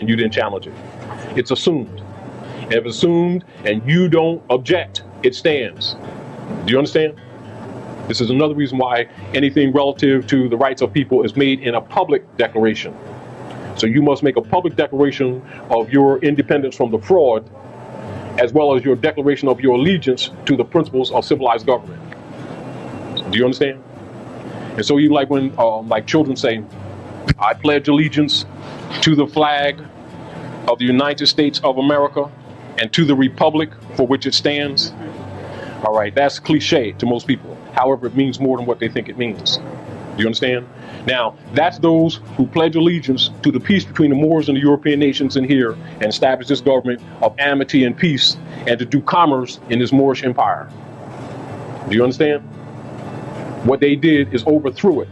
and you didn't challenge it. It's assumed. If it's assumed and you don't object, it stands. Do you understand? This is another reason why anything relative to the rights of people is made in a public declaration. So you must make a public declaration of your independence from the fraud, as well as your declaration of your allegiance to the principles of civilized government. Do you understand? And so even like when like children say, I pledge allegiance to the flag of the United States of America and to the republic for which it stands. All right, that's cliche to most people. However, it means more than what they think it means. Do you understand? Now, that's those who pledge allegiance to the peace between the Moors and the European nations in here and establish this government of amity and peace and to do commerce in this Moorish empire. Do you understand? What they did is overthrew it.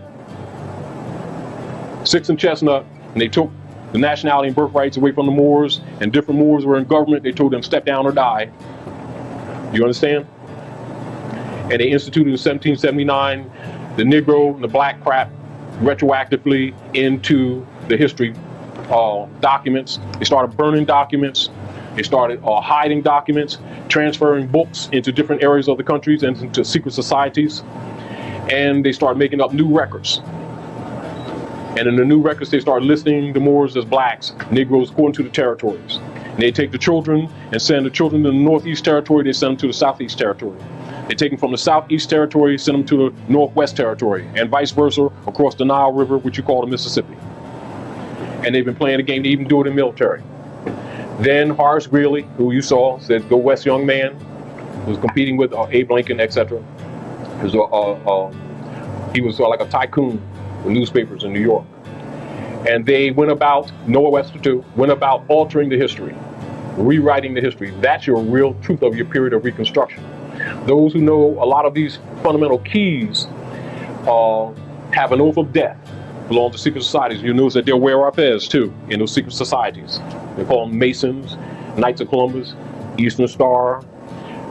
Six and Chestnut, and they took the nationality and birthrights away from the Moors, and different Moors were in government. They told them step down or die. Do you understand? And they instituted in 1779 the Negro and the black crap retroactively into the history documents. They started burning documents. They started hiding documents, transferring books into different areas of the countries and into secret societies. And they started making up new records. And in the new records, they started listing the Moors as blacks, Negroes, according to the territories. And they take the children and send the children to the Northeast Territory, they send them to the Southeast Territory. They take them from the Southeast Territory, send them to the Northwest Territory, and vice versa across the Nile River, which you call the Mississippi. And they've been playing the game, they even do it in military. Then Horace Greeley, who you saw, said, "Go West, young man," was competing with Abe Lincoln, etc. He was like a tycoon with newspapers in New York. And they went about, Noah Webster too, went about altering the history, rewriting the history. That's your real truth of your period of Reconstruction. Those who know a lot of these fundamental keys have an oath of death, belong to secret societies. You notice that they'll wear our fez too in those secret societies. They call them Masons, Knights of Columbus, Eastern Star,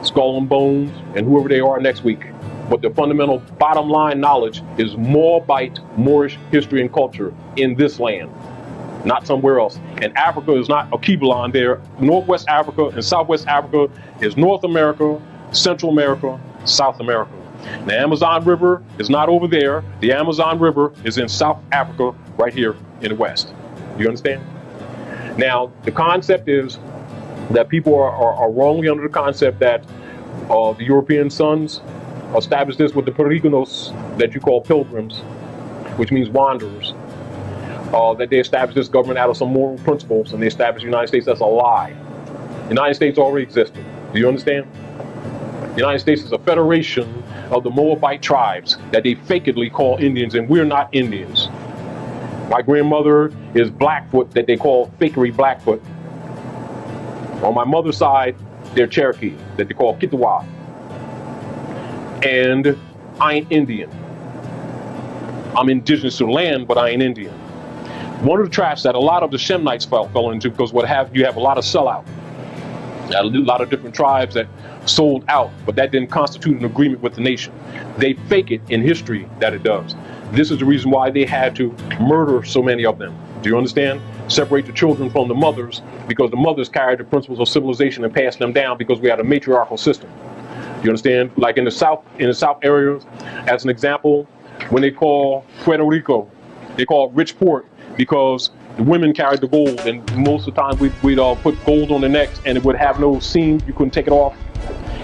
Skull and Bones, and whoever they are next week. But the fundamental bottom line knowledge is Moabite Moorish history and culture in this land, not somewhere else. And Africa is not a Keeblan there. Northwest Africa and Southwest Africa is North America, Central America, South America. The Amazon River is not over there. The Amazon River is in South Africa, right here in the West. You understand? Now, the concept is that people are wrongly under the concept that the European sons established this with the peregrinos that you call pilgrims, which means wanderers, that they established this government out of some moral principles and they established the United States. That's a lie. The United States already existed. Do you understand? The United States is a federation of the Moabite tribes that they fakedly call Indians, and we're not Indians. My grandmother is Blackfoot, that they call fakery Blackfoot. On my mother's side, they're Cherokee, that they call Kitawa. And I ain't Indian. I'm indigenous to the land, but I ain't Indian. One of the traps that a lot of the Shemnites fell into, because you have a lot of sellout. You had a lot of different tribes that sold out, but that didn't constitute an agreement with the nation. They fake it in history that it does. This is the reason why they had to murder so many of them. Do you understand? Separate the children from the mothers, because the mothers carried the principles of civilization and passed them down, because we had a matriarchal system. You understand? Like in the South areas, as an example, when they call Puerto Rico, they call it rich port, because the women carried the gold, and most of the time we'd put gold on their necks, and it would have no seam. You couldn't take it off,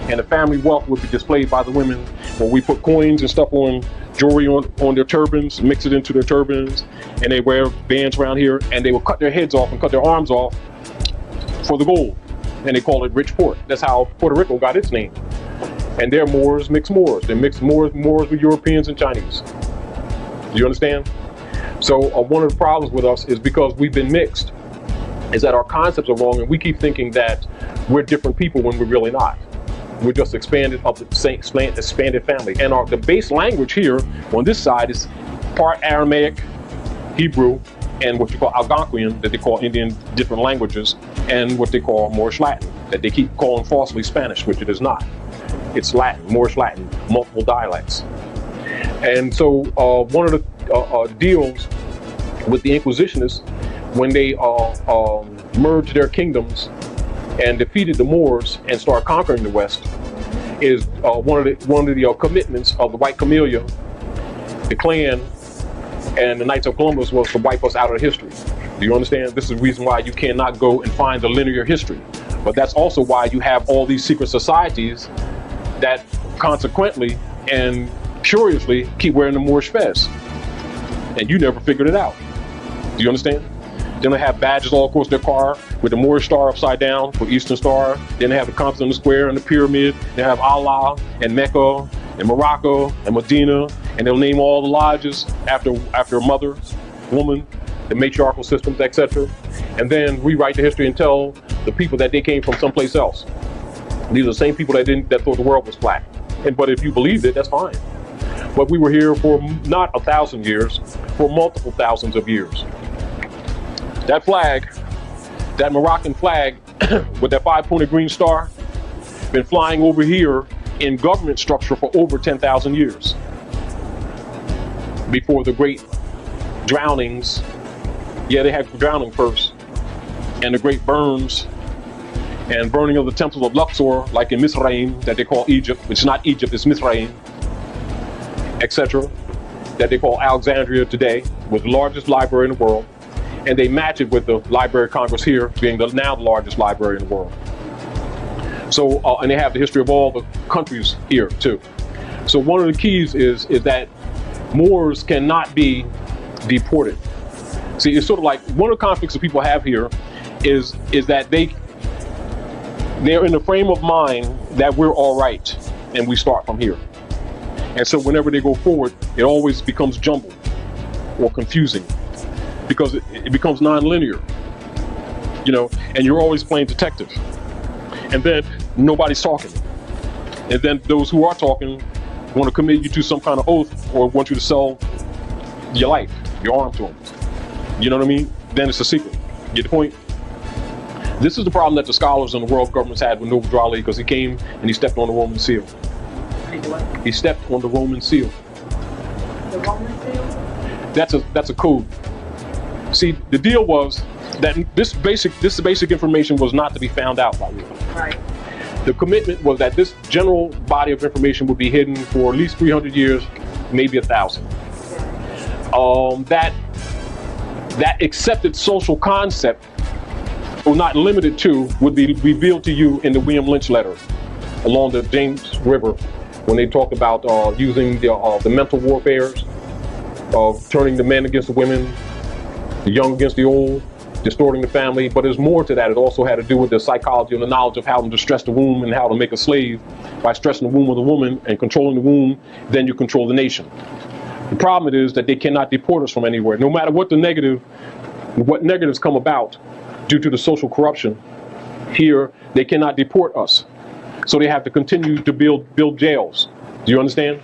and the family wealth would be displayed by the women. When we put coins and stuff on jewelry on their turbans, mix it into their turbans, and they wear bands around here, and they would cut their heads off and cut their arms off for the gold, and they call it rich port. That's how Puerto Rico got its name. And they're Moors, mixed Moors. They mix Moors with Europeans and Chinese. Do you understand? So one of the problems with us is because we've been mixed, is that our concepts are wrong, and we keep thinking that we're different people when we're really not. We're just expanded family. And the base language here on this side is part Aramaic, Hebrew, and what you call Algonquian, that they call Indian different languages, and what they call Moorish Latin, that they keep calling falsely Spanish, which it is not. It's Latin, Moorish Latin, multiple dialects. And so one of the deals with the Inquisitionists when they merged their kingdoms and defeated the Moors and started conquering the West, is one of the commitments of the White Camellia, the Klan, and the Knights of Columbus was to wipe us out of history. Do you understand? This is the reason why you cannot go and find a linear history. But that's also why you have all these secret societies that consequently and curiously keep wearing the Moorish fez. And you never figured it out. Do you understand? Then they have badges all across their car with the Moorish star upside down for Eastern Star. Then they have the Compton in the Square and the Pyramid. They have Allah and Mecca and Morocco and Medina. And they'll name all the lodges after a mother, woman, the matriarchal systems, etc. And then rewrite the history and tell the people that they came from someplace else. These are the same people that thought the world was flat. But if you believed it, that's fine. But we were here for not 1,000 years, for multiple thousands of years. That flag, that Moroccan flag with that 5-pointed green star, been flying over here in government structure for over 10,000 years. Before the great drownings, yeah, they had drowning first, and the great burns and burning of the temples of Luxor, like in Mizraim, that they call Egypt, which is not Egypt, it's Mizraim, etc., that they call Alexandria today, was the largest library in the world. And they match it with the Library of Congress here being now the largest library in the world. So, and they have the history of all the countries here too. So one of the keys is that Moors cannot be deported. See, it's sort of like one of the conflicts that people have here is that they're in the frame of mind that we're all right and we start from here. And so whenever they go forward, it always becomes jumbled or confusing, because it becomes non-linear, you know, and you're always playing detective. And then nobody's talking. And then those who are talking want to commit you to some kind of oath or want you to sell your life, your arm to them. You know what I mean? Then it's a secret. Get the point? This is the problem that the scholars and the world governments had with Noble Drew Ali, because he came and he stepped on the Roman seal. He stepped on the Roman seal. The Roman seal? That's a code. See, the deal was that this basic information was not to be found out by you. Right. The commitment was that this general body of information would be hidden for at least 300 years, maybe 1,000. That accepted social concept, or not limited to, would be revealed to you in the William Lynch letter along the James River, when they talk about using the mental warfares of turning the men against the women, the young against the old, distorting the family. But there's more to that. It also had to do with the psychology and the knowledge of how to distress the womb and how to make a slave. By stressing the womb of the woman and controlling the womb, then you control the nation. The problem is that they cannot deport us from anywhere. No matter what negatives come about due to the social corruption here, they cannot deport us. So they have to continue to build jails. Do you understand?